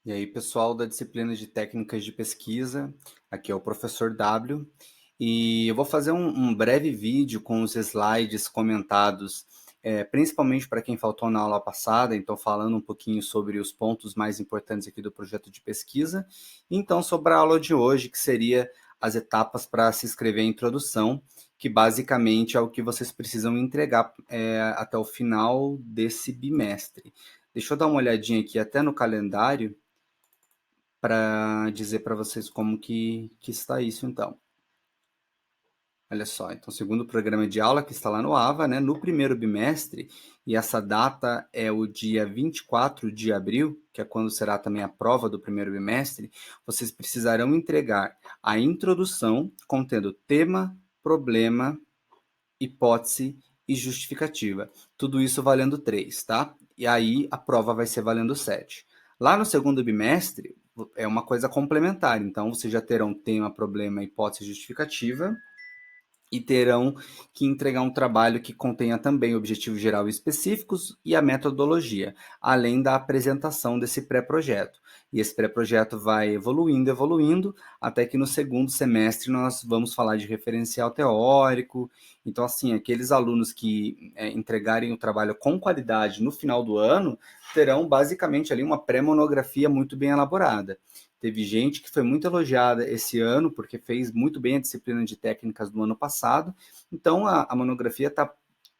E aí, pessoal da disciplina de técnicas de pesquisa, aqui é o professor W, e eu vou fazer um breve vídeo com os slides comentados, principalmente para quem faltou na aula passada, então falando um pouquinho sobre os pontos mais importantes aqui do projeto de pesquisa, e então sobre a aula de hoje, que seria as etapas para se inscrever em introdução, que basicamente é o que vocês precisam entregar até o final desse bimestre. Deixa eu dar uma olhadinha aqui até no calendário, para dizer para vocês como que está isso, então. Olha só, então, segundo o programa de aula que está lá no AVA, né, no primeiro bimestre, e essa data é o dia 24 de abril, que é quando será também a prova do primeiro bimestre, vocês precisarão entregar a introdução contendo tema, problema, hipótese e justificativa. Tudo isso valendo 3, tá? E aí a prova vai ser valendo 7. Lá no segundo bimestre, é uma coisa complementar. Então, vocês já terão tema, problema, hipótese e justificativa e terão que entregar um trabalho que contenha também objetivos geral e específicos e a metodologia, além da apresentação desse pré-projeto. E esse pré-projeto vai evoluindo, evoluindo, até que no segundo semestre nós vamos falar de referencial teórico. Então, assim, aqueles alunos que entregarem o trabalho com qualidade no final do ano terão basicamente ali uma pré-monografia muito bem elaborada. Teve gente que foi muito elogiada esse ano, porque fez muito bem a disciplina de técnicas do ano passado. Então, a monografia está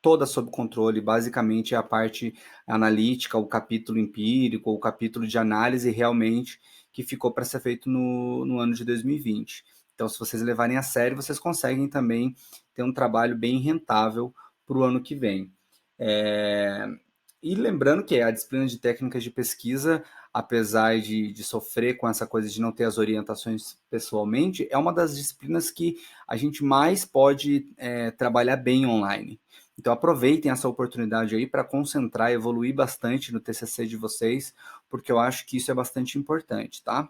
toda sob controle. Basicamente, é a parte analítica, o capítulo empírico, o capítulo de análise realmente que ficou para ser feito no ano de 2020. Então, se vocês levarem a sério, vocês conseguem também ter um trabalho bem rentável para o ano que vem. E lembrando que a disciplina de técnicas de pesquisa, apesar de sofrer com essa coisa de não ter as orientações pessoalmente, é uma das disciplinas que a gente mais pode trabalhar bem online. Então aproveitem essa oportunidade aí para concentrar e evoluir bastante no TCC de vocês, porque eu acho que isso é bastante importante, tá?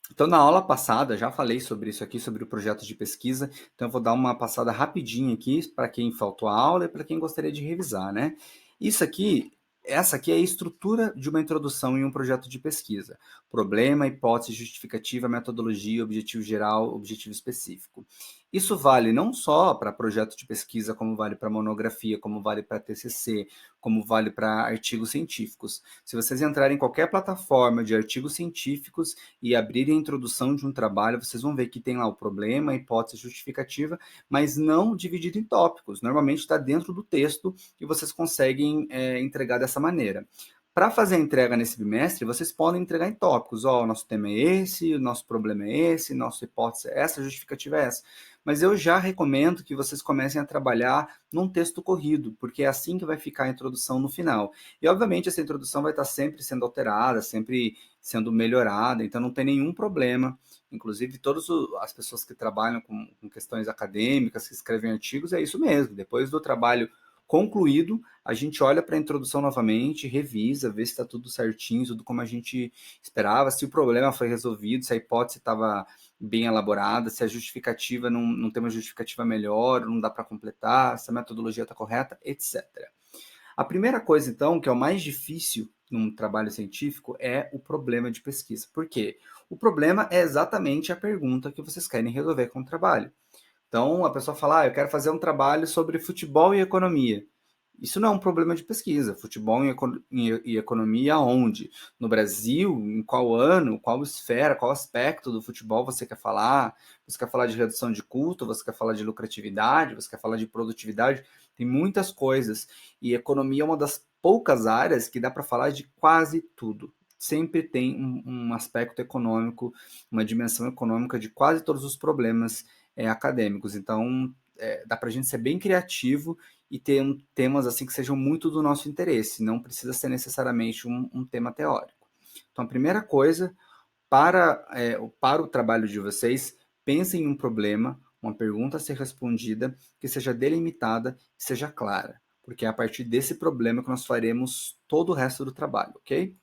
Então, na aula passada, já falei sobre isso aqui, sobre o projeto de pesquisa, então eu vou dar uma passada rapidinho aqui para quem faltou a aula e para quem gostaria de revisar, né? Isso aqui, essa aqui é a estrutura de uma introdução em um projeto de pesquisa. Problema, hipótese, justificativa, metodologia, objetivo geral, objetivo específico. Isso vale não só para projeto de pesquisa, como vale para monografia, como vale para TCC, como vale para artigos científicos. Se vocês entrarem em qualquer plataforma de artigos científicos e abrirem a introdução de um trabalho, vocês vão ver que tem lá o problema, a hipótese justificativa, mas não dividido em tópicos. Normalmente está dentro do texto e vocês conseguem entregar dessa maneira. Para fazer a entrega nesse bimestre, vocês podem entregar em tópicos. Ó, o nosso tema é esse, o nosso problema é esse, nossa hipótese é essa, a justificativa é essa. Mas eu já recomendo que vocês comecem a trabalhar num texto corrido, porque é assim que vai ficar a introdução no final. E, obviamente, essa introdução vai estar sempre sendo alterada, sempre sendo melhorada, então não tem nenhum problema. Inclusive, todas as pessoas que trabalham com questões acadêmicas, que escrevem artigos, é isso mesmo. Depois do trabalho concluído, a gente olha para a introdução novamente, revisa, vê se está tudo certinho, tudo como a gente esperava, se o problema foi resolvido, se a hipótese estava bem elaborada, se a justificativa não tem uma justificativa melhor, não dá para completar, se a metodologia está correta, etc. A primeira coisa, então, que é o mais difícil num trabalho científico é o problema de pesquisa. Por quê? O problema é exatamente a pergunta que vocês querem resolver com o trabalho. Então, a pessoa fala, eu quero fazer um trabalho sobre futebol e economia. Isso não é um problema de pesquisa. Futebol e economia onde? No Brasil? Em qual ano? Qual esfera? Qual aspecto do futebol você quer falar? Você quer falar de redução de custo? Você quer falar de lucratividade? Você quer falar de produtividade? Tem muitas coisas. E economia é uma das poucas áreas que dá para falar de quase tudo. Sempre tem um aspecto econômico, uma dimensão econômica de quase todos os problemas acadêmicos. Então, dá para a gente ser bem criativo e ter temas assim que sejam muito do nosso interesse, não precisa ser necessariamente um tema teórico. Então, a primeira coisa, para o trabalho de vocês, pensem em um problema, uma pergunta a ser respondida, que seja delimitada e seja clara, porque é a partir desse problema que nós faremos todo o resto do trabalho, ok?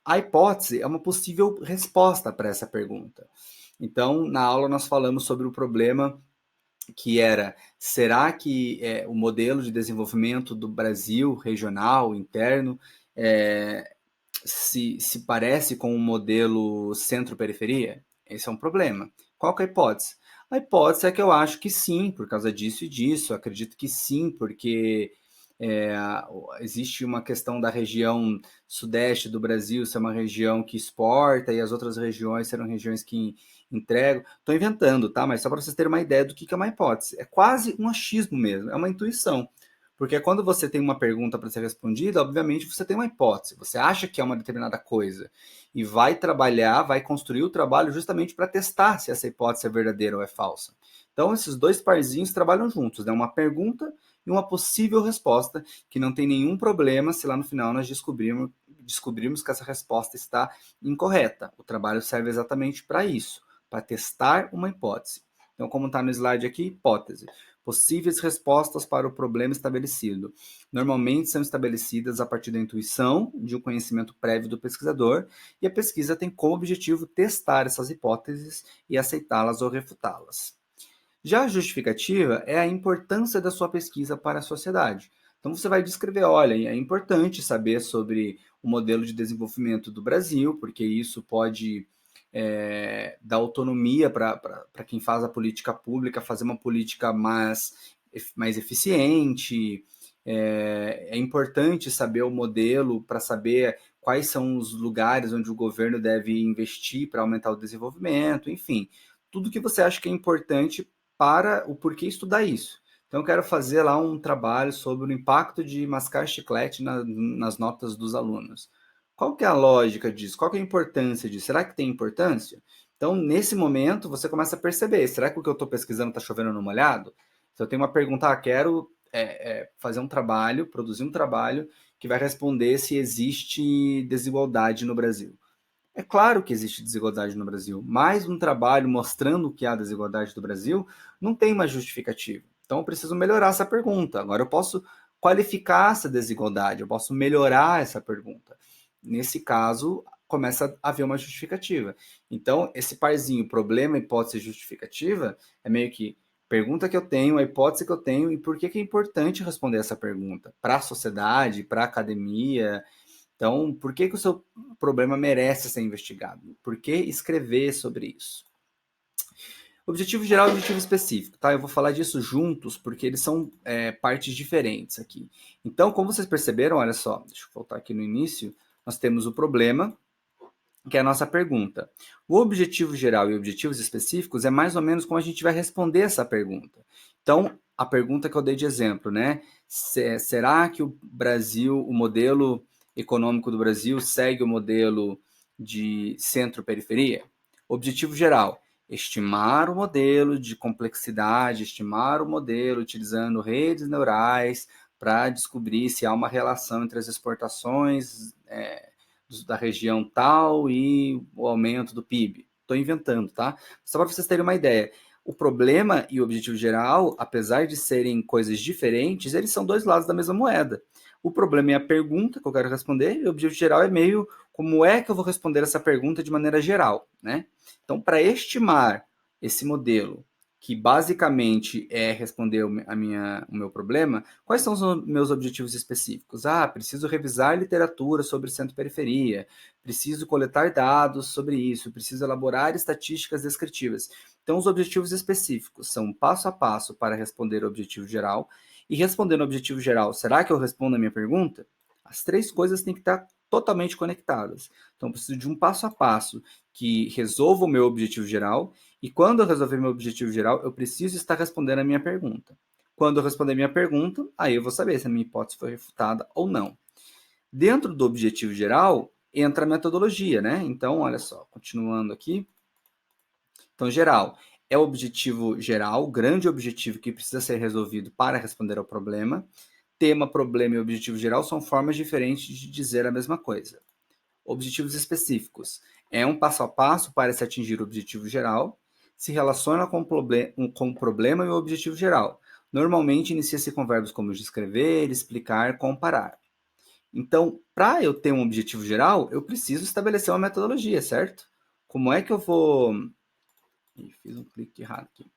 A hipótese é uma possível resposta para essa pergunta. Então, na aula nós falamos sobre o problema que era, será que o modelo de desenvolvimento do Brasil, regional, interno, se parece com um modelo centro-periferia? Esse é um problema. Qual que é a hipótese? A hipótese é que eu acho que sim, por causa disso e disso. Eu acredito que sim, porque é, existe uma questão da região sudeste do Brasil ser uma região que exporta e as outras regiões serão regiões que entregam. Estou inventando, tá? Mas só para vocês terem uma ideia do que é uma hipótese. É quase um achismo mesmo, é uma intuição. Porque quando você tem uma pergunta para ser respondida, obviamente você tem uma hipótese, você acha que é uma determinada coisa e vai trabalhar, vai construir o trabalho justamente para testar se essa hipótese é verdadeira ou é falsa. Então, esses dois parzinhos trabalham juntos, né? Uma pergunta e uma possível resposta, que não tem nenhum problema se lá no final nós descobrirmos que essa resposta está incorreta. O trabalho serve exatamente para isso, para testar uma hipótese. Então, como está no slide aqui, hipótese. Possíveis respostas para o problema estabelecido. Normalmente são estabelecidas a partir da intuição, de um conhecimento prévio do pesquisador, e a pesquisa tem como objetivo testar essas hipóteses e aceitá-las ou refutá-las. Já a justificativa é a importância da sua pesquisa para a sociedade. Então você vai descrever, olha, é importante saber sobre o modelo de desenvolvimento do Brasil, porque isso pode dar autonomia para quem faz a política pública, fazer uma política mais eficiente. É importante saber o modelo para saber quais são os lugares onde o governo deve investir para aumentar o desenvolvimento, enfim, tudo que você acha que é importante para o porquê estudar isso. Então, eu quero fazer lá um trabalho sobre o impacto de mascar chiclete nas notas dos alunos. Qual que é a lógica disso? Qual que é a importância disso? Será que tem importância? Então, nesse momento, você começa a perceber, será que o que eu estou pesquisando está chovendo no molhado? Se eu tenho uma pergunta, quero fazer um trabalho, produzir um trabalho que vai responder se existe desigualdade no Brasil. É claro que existe desigualdade no Brasil, mas um trabalho mostrando que há desigualdade do Brasil não tem uma justificativa. Então eu preciso melhorar essa pergunta. Agora eu posso qualificar essa desigualdade, eu posso melhorar essa pergunta. Nesse caso, começa a haver uma justificativa. Então, esse parzinho, problema, hipótese e justificativa, é meio que pergunta que eu tenho, a hipótese que eu tenho e por que é importante responder essa pergunta para a sociedade, para a academia. Então, por que o seu problema merece ser investigado? Por que escrever sobre isso? Objetivo geral e objetivo específico, tá? Eu vou falar disso juntos, porque eles são partes diferentes aqui. Então, como vocês perceberam, olha só, deixa eu voltar aqui no início, nós temos o problema, que é a nossa pergunta. O objetivo geral e objetivos específicos é mais ou menos como a gente vai responder essa pergunta. Então, a pergunta que eu dei de exemplo, né? Será que o Brasil, o modelo econômico do Brasil segue o modelo de centro-periferia? Objetivo geral, estimar o modelo de complexidade, estimar o modelo utilizando redes neurais para descobrir se há uma relação entre as exportações da região tal e o aumento do PIB. Estou inventando, tá? Só para vocês terem uma ideia. O problema e o objetivo geral, apesar de serem coisas diferentes, eles são dois lados da mesma moeda. O problema é a pergunta que eu quero responder e o objetivo geral é meio como é que eu vou responder essa pergunta de maneira geral, né? Então, para estimar esse modelo, que basicamente é responder o meu problema, quais são os meus objetivos específicos? Preciso revisar literatura sobre centro-periferia, preciso coletar dados sobre isso, preciso elaborar estatísticas descritivas. Então, os objetivos específicos são passo a passo para responder o objetivo geral. E respondendo ao objetivo geral, será que eu respondo a minha pergunta? As três coisas têm que estar totalmente conectadas. Então, eu preciso de um passo a passo que resolva o meu objetivo geral. E quando eu resolver meu objetivo geral, eu preciso estar respondendo a minha pergunta. Quando eu responder a minha pergunta, aí eu vou saber se a minha hipótese foi refutada ou não. Dentro do objetivo geral, entra a metodologia, né? Então, olha só, continuando aqui. Então, geral é o objetivo geral, o grande objetivo que precisa ser resolvido para responder ao problema. Tema, problema e objetivo geral são formas diferentes de dizer a mesma coisa. Objetivos específicos é um passo a passo para se atingir o objetivo geral, se relaciona com o problema e o objetivo geral. Normalmente inicia-se com verbos como descrever, explicar, comparar. Então, para eu ter um objetivo geral, eu preciso estabelecer uma metodologia, certo? Como é que eu vou... Ih, fiz um clique errado aqui.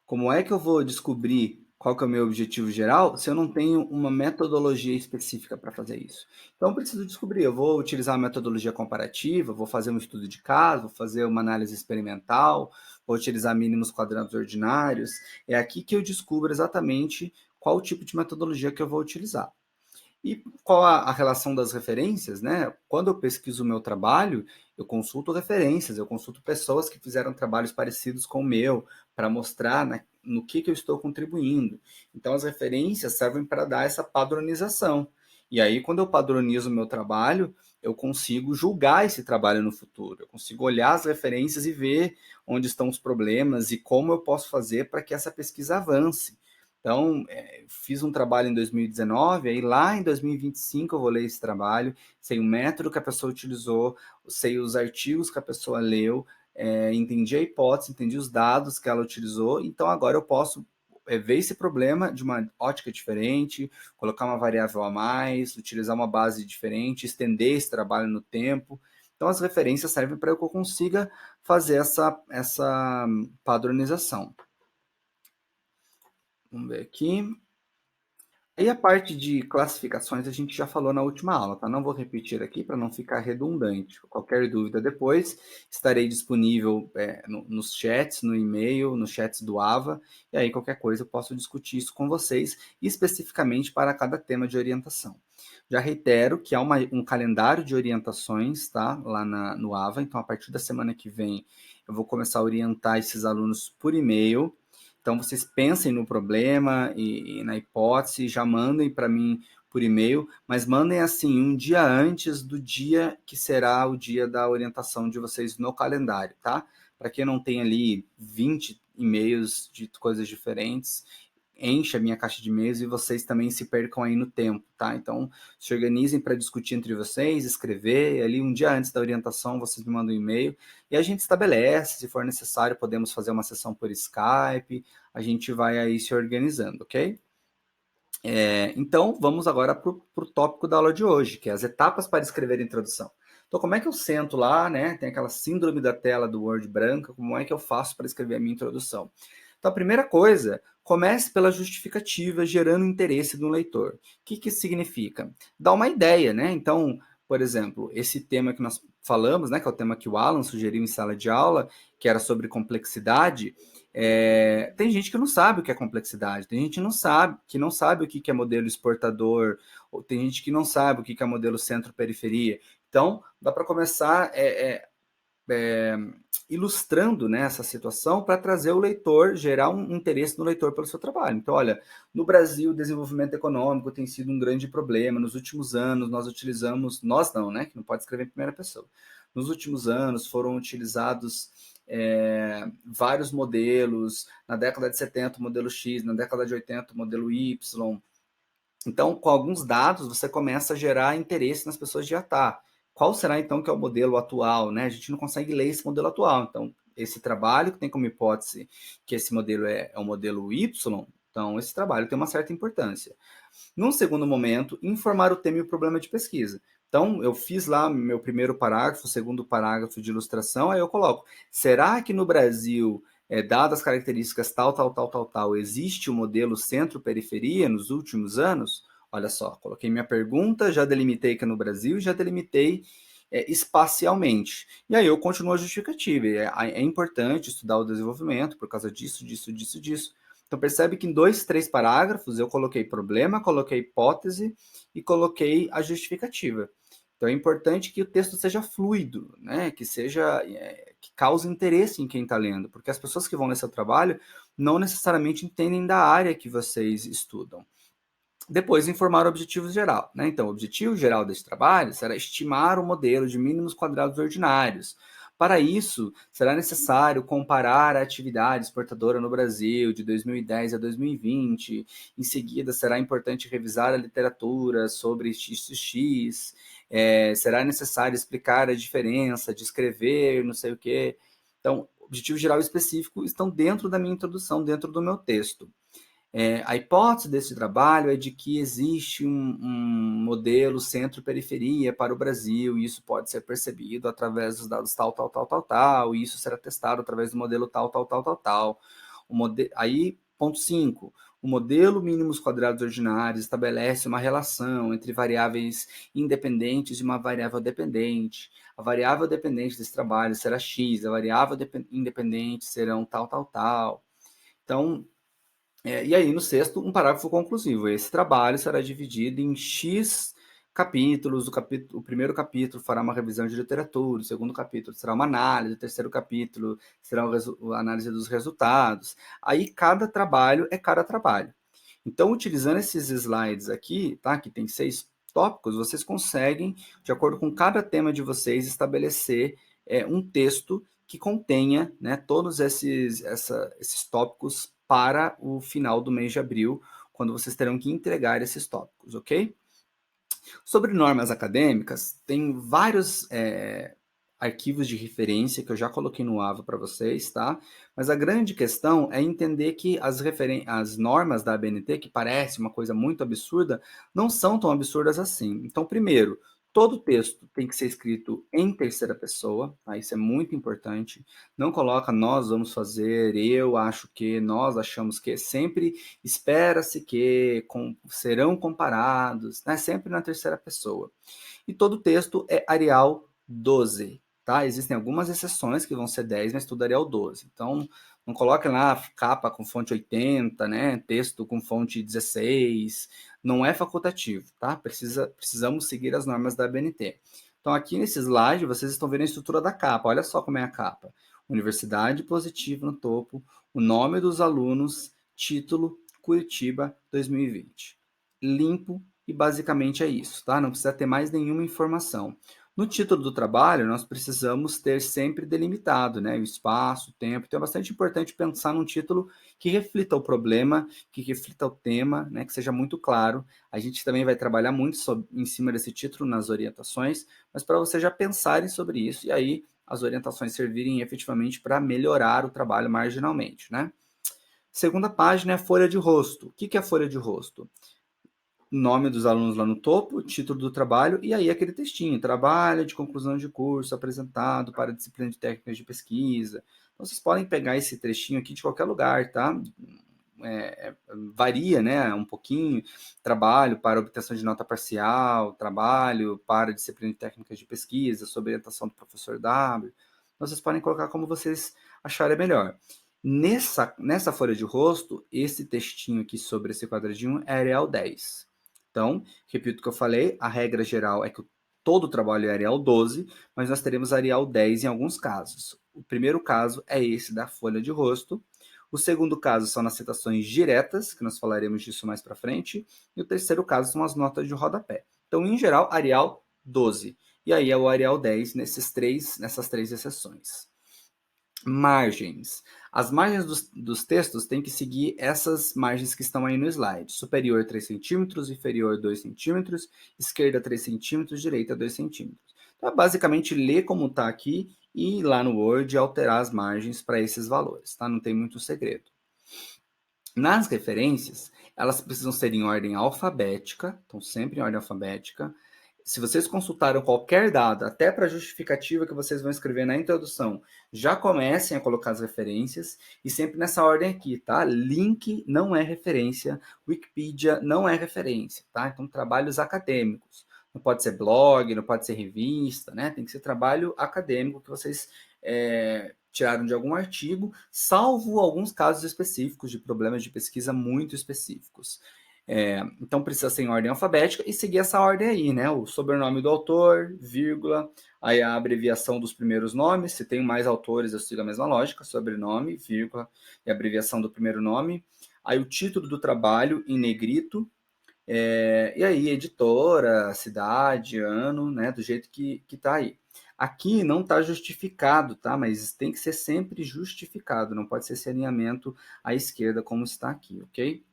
Como é que eu vou descobrir qual que é o meu objetivo geral se eu não tenho uma metodologia específica para fazer isso? Então, eu preciso descobrir, eu vou utilizar uma metodologia comparativa, vou fazer um estudo de caso, vou fazer uma análise experimental, vou utilizar mínimos quadrados ordinários. É aqui que eu descubro exatamente qual o tipo de metodologia que eu vou utilizar. E qual a relação das referências, né? Quando eu pesquiso o meu trabalho, eu consulto referências, eu consulto pessoas que fizeram trabalhos parecidos com o meu, para mostrar, né, no que eu estou contribuindo. Então, as referências servem para dar essa padronização. E aí, quando eu padronizo o meu trabalho, eu consigo julgar esse trabalho no futuro. Eu consigo olhar as referências e ver onde estão os problemas e como eu posso fazer para que essa pesquisa avance. Então, fiz um trabalho em 2019, aí lá em 2025 eu vou ler esse trabalho, sei o método que a pessoa utilizou, sei os artigos que a pessoa leu, entendi a hipótese, entendi os dados que ela utilizou, então agora eu posso ver esse problema de uma ótica diferente, colocar uma variável a mais, utilizar uma base diferente, estender esse trabalho no tempo. Então, as referências servem para que eu consiga fazer essa padronização. Vamos ver aqui. E a parte de classificações a gente já falou na última aula, tá? Não vou repetir aqui para não ficar redundante. Qualquer dúvida depois, estarei disponível nos chats, no e-mail, nos chats do AVA, e aí qualquer coisa eu posso discutir isso com vocês, especificamente para cada tema de orientação. Já reitero que há um calendário de orientações, tá? Lá no AVA, então a partir da semana que vem eu vou começar a orientar esses alunos por e-mail. Então, vocês pensem no problema e na hipótese, já mandem para mim por e-mail, mas mandem assim, um dia antes do dia que será o dia da orientação de vocês no calendário, tá? Para quem não tem ali 20 e-mails de coisas diferentes, enche a minha caixa de e-mails e vocês também se percam aí no tempo, tá? Então, se organizem para discutir entre vocês, escrever, ali um dia antes da orientação vocês me mandam um e-mail e a gente estabelece, se for necessário, podemos fazer uma sessão por Skype, a gente vai aí se organizando, ok? Então, vamos agora para o tópico da aula de hoje, que é as etapas para escrever a introdução. Então, como é que eu sento lá, né? Tem aquela síndrome da tela do Word branca, como é que eu faço para escrever a minha introdução? Então, a primeira coisa, comece pela justificativa, gerando interesse no leitor. O que isso significa? Dá uma ideia, né? Então, por exemplo, esse tema que nós falamos, né, que é o tema que o Alan sugeriu em sala de aula, que era sobre complexidade, tem gente que não sabe o que é complexidade, tem gente que não sabe o que é modelo exportador, ou tem gente que não sabe o que é modelo centro-periferia. Então, dá para começar ilustrando, né, essa situação para trazer o leitor, gerar um interesse no leitor pelo seu trabalho. Então, olha, no Brasil, o desenvolvimento econômico tem sido um grande problema. Nos últimos anos, nós utilizamos, nós não, né, que não pode escrever em primeira pessoa. Nos últimos anos, foram utilizados vários modelos. Na década de 70, o modelo X, na década de 80, o modelo Y. Então, com alguns dados, você começa a gerar interesse nas pessoas de qual será então que é o modelo atual, né? A gente não consegue ler esse modelo atual. Então, esse trabalho que tem como hipótese que esse modelo é o modelo Y, então esse trabalho tem uma certa importância. Num segundo momento, informar o tema e o problema de pesquisa. Então, eu fiz lá meu primeiro parágrafo, segundo parágrafo de ilustração, aí eu coloco, será que no Brasil, dadas as características tal, existe o modelo centro-periferia nos últimos anos? Olha só, coloquei minha pergunta, já delimitei que é no Brasil, já delimitei espacialmente. E aí eu continuo a justificativa. É importante estudar o desenvolvimento por causa disso, disso, disso, disso. Então percebe que em 2, 3 parágrafos eu coloquei problema, coloquei hipótese e coloquei a justificativa. Então é importante que o texto seja fluido, né? Que cause interesse em quem está lendo, porque as pessoas que vão ler seu trabalho não necessariamente entendem da área que vocês estudam. Depois, informar o objetivo geral, né? Então, o objetivo geral desse trabalho será estimar o modelo de mínimos quadrados ordinários. Para isso, será necessário comparar a atividade exportadora no Brasil de 2010 a 2020. Em seguida, será importante revisar a literatura sobre XXX. Será necessário explicar a diferença, descrever, não sei o quê. Então, objetivo geral e específico estão dentro da minha introdução, dentro do meu texto. A hipótese desse trabalho é de que existe um modelo centro-periferia para o Brasil, e isso pode ser percebido através dos dados tal, e isso será testado através do modelo tal. Aí, ponto 5. O modelo mínimos quadrados ordinários estabelece uma relação entre variáveis independentes e uma variável dependente. A variável dependente desse trabalho será x, a variável independente serão tal, tal, tal. Então, e aí no sexto, um parágrafo conclusivo. Esse trabalho será dividido em x capítulos. O primeiro capítulo fará uma revisão de literatura, o segundo capítulo será uma análise, o terceiro capítulo será a análise dos resultados. Aí cada trabalho é cada trabalho. Então, utilizando esses slides aqui, tá, que tem 6 tópicos, vocês conseguem, de acordo com cada tema de vocês, estabelecer um texto que contenha, né, todos esses tópicos para o final do mês de abril, quando vocês terão que entregar esses tópicos, ok? Sobre normas acadêmicas, tem vários arquivos de referência que eu já coloquei no AVA para vocês, tá? Mas a grande questão é entender que as normas da ABNT, que parece uma coisa muito absurda, não são tão absurdas assim. Então, primeiro, todo texto tem que ser escrito em terceira pessoa, tá? Isso é muito importante. Não coloca nós vamos fazer, eu acho que, nós achamos que. Sempre espera-se que serão comparados, né? Sempre na terceira pessoa. E todo texto é Arial 12, tá? Existem algumas exceções que vão ser 10, mas tudo Arial 12. Então, não coloquem lá capa com fonte 80, né? Texto com fonte 16. Não é facultativo, tá? Precisamos seguir as normas da ABNT. Então, aqui nesse slide, vocês estão vendo a estrutura da capa. Olha só como é a capa. Universidade positiva no topo, o nome dos alunos, título, Curitiba 2020. Limpo e basicamente é isso, tá? Não precisa ter mais nenhuma informação. No título do trabalho, nós precisamos ter sempre delimitado, né? O espaço, o tempo. Então é bastante importante pensar num título que reflita o problema, que reflita o tema, né? Que seja muito claro. A gente também vai trabalhar muito em cima desse título nas orientações, mas para vocês já pensarem sobre isso e aí as orientações servirem efetivamente para melhorar o trabalho marginalmente, né? Segunda página é a folha de rosto. O que é a folha de rosto? Nome dos alunos lá no topo, título do trabalho e aí aquele textinho, trabalho de conclusão de curso apresentado para a disciplina de técnicas de pesquisa. Então, vocês podem pegar esse trechinho aqui de qualquer lugar, tá? Varia, né, um pouquinho, trabalho para obtenção de nota parcial, trabalho para disciplina de técnicas de pesquisa, sob orientação do professor W. Então, vocês podem colocar como vocês acharem melhor. Nessa folha de rosto, esse textinho aqui sobre esse quadradinho é Arial 10. Então, repito o que eu falei, a regra geral é que todo o trabalho é Arial 12, mas nós teremos Arial 10 em alguns casos. O primeiro caso é esse da folha de rosto. O segundo caso são nas citações diretas, que nós falaremos disso mais para frente. E o terceiro caso são as notas de rodapé. Então, em geral, Arial 12. E aí é o Arial 10 nessas três exceções. Margens. As margens dos textos têm que seguir essas margens que estão aí no slide. Superior 3 centímetros, inferior 2 centímetros, esquerda 3 centímetros, direita 2 centímetros. Então, é basicamente ler como está aqui e ir lá no Word alterar as margens para esses valores, tá? Não tem muito segredo. Nas referências, elas precisam ser em ordem alfabética, então sempre em ordem alfabética. Se vocês consultaram qualquer dado, até para a justificativa que vocês vão escrever na introdução, já comecem a colocar as referências e sempre nessa ordem aqui, tá? Link não é referência, Wikipedia não é referência, tá? Então, trabalhos acadêmicos. Não pode ser blog, não pode ser revista, né? Tem que ser trabalho acadêmico que vocês tiraram de algum artigo, salvo alguns casos específicos de problemas de pesquisa muito específicos. Então precisa ser em ordem alfabética e seguir essa ordem aí, né? O sobrenome do autor, vírgula, aí a abreviação dos primeiros nomes. Se tem mais autores, eu sigo a mesma lógica, sobrenome, vírgula, e abreviação do primeiro nome. Aí o título do trabalho em negrito, e aí editora, cidade, ano, né? Do jeito que tá aí. Aqui não está justificado, tá? Mas tem que ser sempre justificado, não pode ser esse alinhamento à esquerda como está aqui, ok?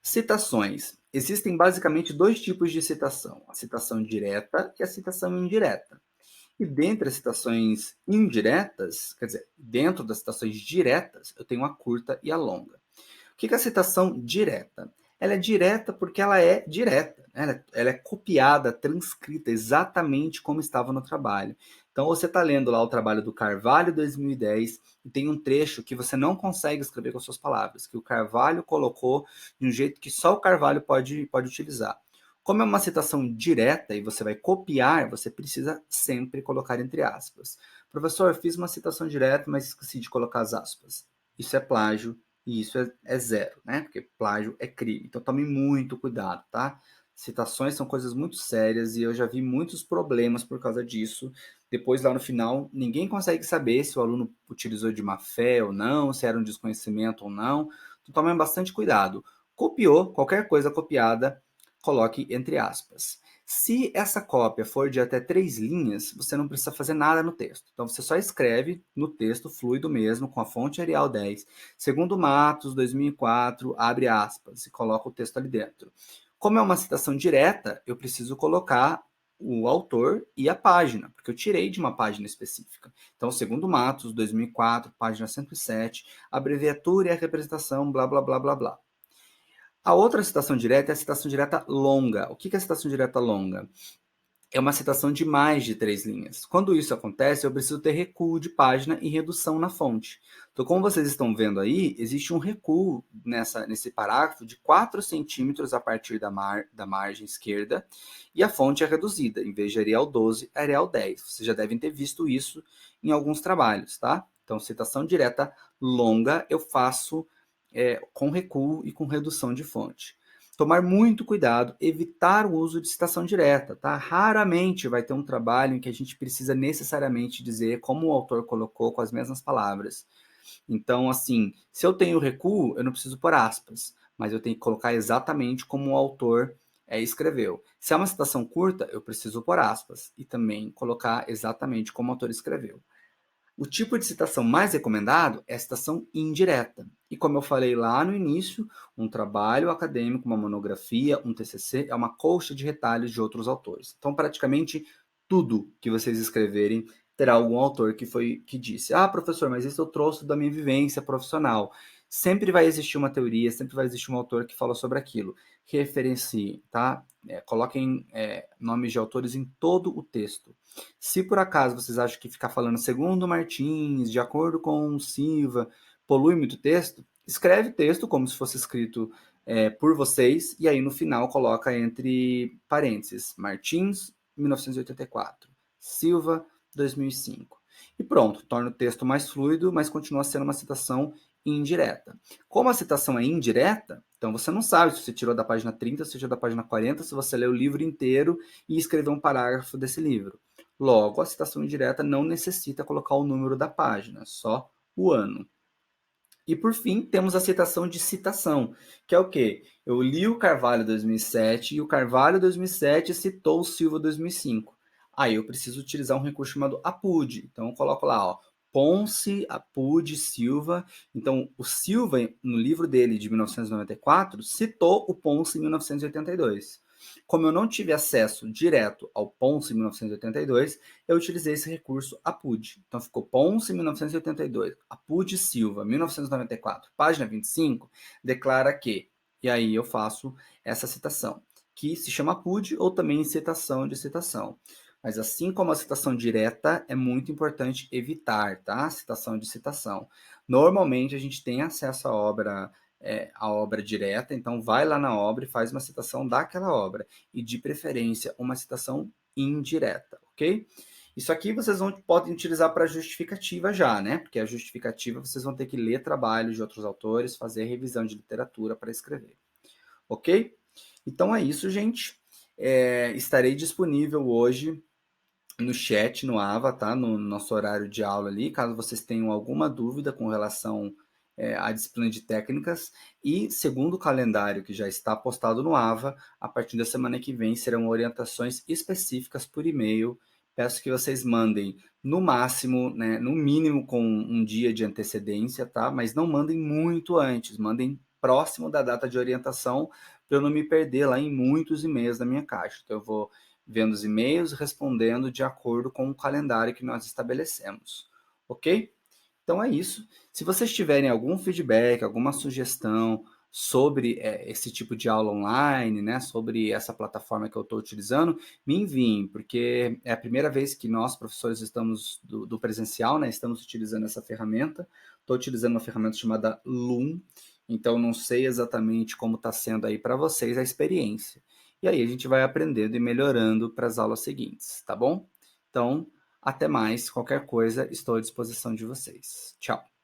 Citações. Existem basicamente dois tipos de citação, a citação direta e a citação indireta. E dentre as citações indiretas, quer dizer, dentro das citações diretas, eu tenho a curta e a longa. O que é a citação direta? Ela é direta porque ela é direta, né? Ela é copiada, transcrita exatamente como estava no trabalho. Então, você está lendo lá o trabalho do Carvalho 2010 e tem um trecho que você não consegue escrever com as suas palavras, que o Carvalho colocou de um jeito que só o Carvalho pode utilizar. Como é uma citação direta e você vai copiar, você precisa sempre colocar entre aspas. Professor, fiz uma citação direta, mas esqueci de colocar as aspas. Isso é plágio e isso é zero, né? Porque plágio é crime. Então tome muito cuidado, tá? Citações são coisas muito sérias e eu já vi muitos problemas por causa disso. Depois, lá no final, ninguém consegue saber se o aluno utilizou de má fé ou não, se era um desconhecimento ou não. Então tome bastante cuidado. Copiou, qualquer coisa copiada, coloque entre aspas. Se essa cópia for de até 3 linhas, você não precisa fazer nada no texto. Então, você só escreve no texto fluido mesmo, com a fonte Arial 10, segundo Matos, 2004, abre aspas, e coloca o texto ali dentro. Como é uma citação direta, eu preciso colocar o autor e a página, porque eu tirei de uma página específica. Então, segundo Matos, 2004, página 107, a abreviatura e a representação, blá, blá, blá, blá, blá. A outra citação direta é a citação direta longa. O que é a citação direta longa? É uma citação de mais de 3 linhas. Quando isso acontece, eu preciso ter recuo de página e redução na fonte. Então, como vocês estão vendo aí, existe um recuo nesse parágrafo de 4 centímetros a partir da margem esquerda e a fonte é reduzida. Em vez de Arial 12, é Arial 10. Vocês já devem ter visto isso em alguns trabalhos, tá? Então, citação direta longa eu faço com recuo e com redução de fonte. Tomar muito cuidado, evitar o uso de citação direta, tá? Raramente vai ter um trabalho em que a gente precisa necessariamente dizer como o autor colocou com as mesmas palavras. Então, assim, se eu tenho recuo, eu não preciso pôr aspas, mas eu tenho que colocar exatamente como o autor escreveu. Se é uma citação curta, eu preciso pôr aspas e também colocar exatamente como o autor escreveu. O tipo de citação mais recomendado é a citação indireta. E como eu falei lá no início, um trabalho acadêmico, uma monografia, um TCC é uma colcha de retalhos de outros autores. Então, praticamente tudo que vocês escreverem terá algum autor que disse: "Ah, professor, mas isso eu trouxe da minha vivência profissional". Sempre vai existir uma teoria, sempre vai existir um autor que falou sobre aquilo. Referencie, tá? Coloquem nomes de autores em todo o texto. Se por acaso vocês acham que ficar falando segundo Martins, de acordo com Silva, polui muito texto, escreve texto como se fosse escrito por vocês, e aí no final coloca entre parênteses, Martins, 1984, Silva, 2005. E pronto, torna o texto mais fluido, mas continua sendo uma citação indireta. Como a citação é indireta, então você não sabe se você tirou da página 30, se tirou da página 40, se você leu o livro inteiro e escreveu um parágrafo desse livro. Logo, a citação indireta não necessita colocar o número da página, só o ano. E por fim, temos a citação de citação, que é o quê? Eu li o Carvalho 2007 e o Carvalho 2007 citou o Silva 2005. Aí eu preciso utilizar um recurso chamado APUD. Então eu coloco lá, ó, Ponce, Apud, Silva. Então o Silva, no livro dele de 1994, citou o Ponce em 1982. Como eu não tive acesso direto ao Ponce em 1982, eu utilizei esse recurso APUD. Então ficou Ponce 1982, APUD Silva 1994, página 25, declara que, e aí eu faço essa citação, que se chama APUD ou também citação de citação. Mas assim como a citação direta, é muito importante evitar, tá? Citação de citação. Normalmente a gente tem acesso à obra direta, então vai lá na obra e faz uma citação daquela obra. E de preferência, uma citação indireta, ok? Isso aqui vocês podem utilizar para justificativa já, né? Porque a justificativa vocês vão ter que ler trabalhos de outros autores, fazer revisão de literatura para escrever, ok? Então é isso, gente. Estarei disponível hoje no chat, no Ava, tá? No nosso horário de aula ali, caso vocês tenham alguma dúvida com relação à disciplina de técnicas. E segundo o calendário que já está postado no Ava, a partir da semana que vem serão orientações específicas por e-mail. Peço que vocês mandem no máximo, né, no mínimo com um dia de antecedência, tá? Mas não mandem muito antes, mandem próximo da data de orientação para eu não me perder lá em muitos e-mails da minha caixa. Então eu vou vendo os e-mails, respondendo de acordo com o calendário que nós estabelecemos, ok? Então é isso. Se vocês tiverem algum feedback, alguma sugestão, sobre esse tipo de aula online, né, sobre essa plataforma que eu estou utilizando, me enviem, porque é a primeira vez que nós, professores, estamos do presencial, né, estamos utilizando essa ferramenta. Estou utilizando uma ferramenta chamada Loom, então não sei exatamente como está sendo aí para vocês a experiência. E aí a gente vai aprendendo e melhorando para as aulas seguintes, tá bom? Então, até mais. Qualquer coisa, estou à disposição de vocês. Tchau.